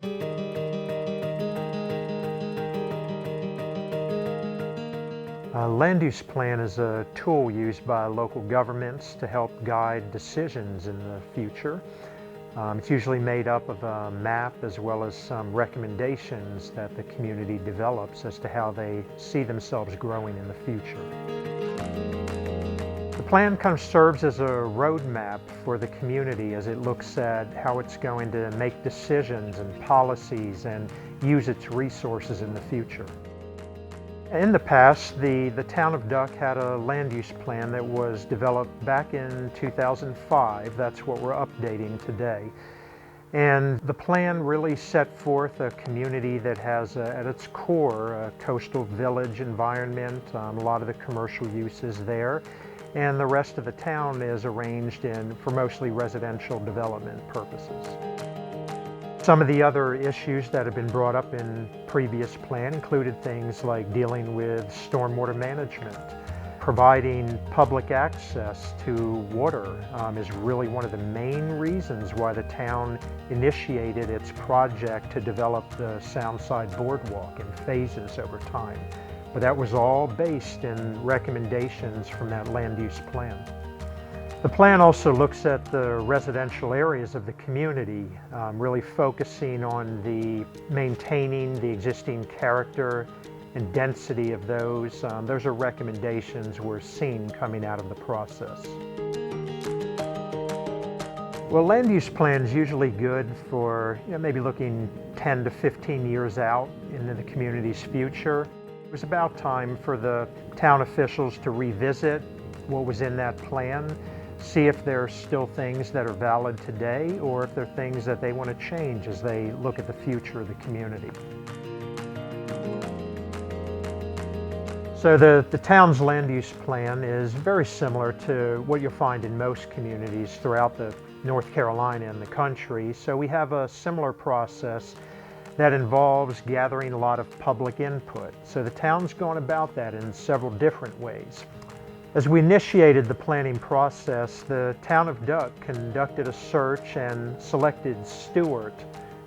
A land use plan is a tool used by local governments to help guide decisions in the future. It's usually made up of a map as well as some recommendations that the community develops as to how they see themselves growing in the future. The plan kind of serves as a roadmap for the community as it looks at how it's going to make decisions and policies and use its resources in the future. In the past, the town of Duck had a land use plan that was developed back in 2005. That's what we're updating today. And the plan really set forth a community that has at its core a coastal village environment, a lot of the commercial uses there, and the rest of the town is arranged for mostly residential development purposes. Some of the other issues that have been brought up in previous plan included things like dealing with stormwater management. Providing public access to water is really one of the main reasons why the town initiated its project to develop the Soundside Boardwalk in phases over time. But that was all based in recommendations from that land use plan. The plan also looks at the residential areas of the community, really focusing on maintaining the existing character and density of those. Those are recommendations we're seeing coming out of the process. Well, land use plan is usually good for maybe looking 10 to 15 years out into the community's future. It was about time for the town officials to revisit what was in that plan, see if there are still things that are valid today or if there are things that they want to change as they look at the future of the community. So the town's land use plan is very similar to what you'll find in most communities throughout the North Carolina and the country. So we have a similar process that involves gathering a lot of public input. So the town's going about that in several different ways. As we initiated the planning process, the town of Duck conducted a search and selected Stewart,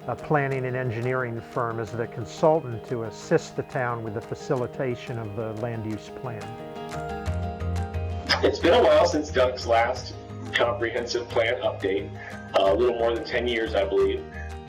a planning and engineering firm, as the consultant to assist the town with the facilitation of the land use plan. It's been a while since Duck's last comprehensive plan update, a little more than 10 years, I believe,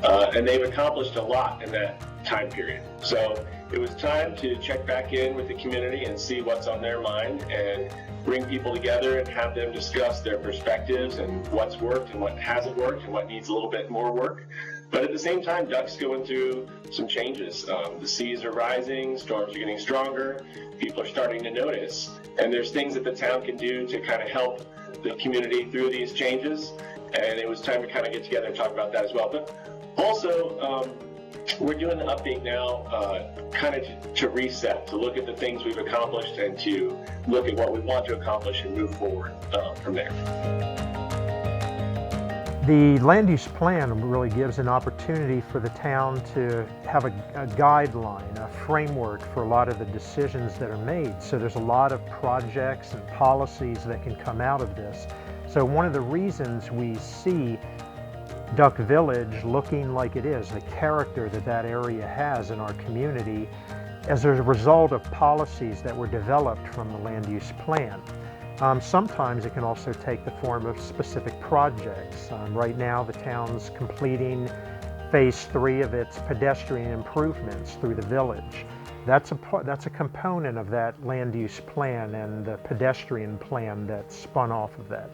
and they've accomplished a lot in that time period. So it was time to check back in with the community and see what's on their mind and bring people together and have them discuss their perspectives and what's worked and what hasn't worked and what needs a little bit more work. But at the same time, Duck's going through some changes. The seas are rising, storms are getting stronger, people are starting to notice, and there's things that the town can do to kind of help the community through these changes, and it was time to kind of get together and talk about that as well. But also, we're doing the update now kind of to reset, to look at the things we've accomplished and to look at what we want to accomplish and move forward from there. The land use plan really gives an opportunity for the town to have a guideline, a framework for a lot of the decisions that are made. So there's a lot of projects and policies that can come out of this. So one of the reasons we see Duck Village looking like it is, the character that that area has in our community, as a result of policies that were developed from the land use plan. Sometimes it can also take the form of specific projects. Right now the town's completing phase 3 of its pedestrian improvements through the village. That's a component of that land use plan and the pedestrian plan that spun off of that.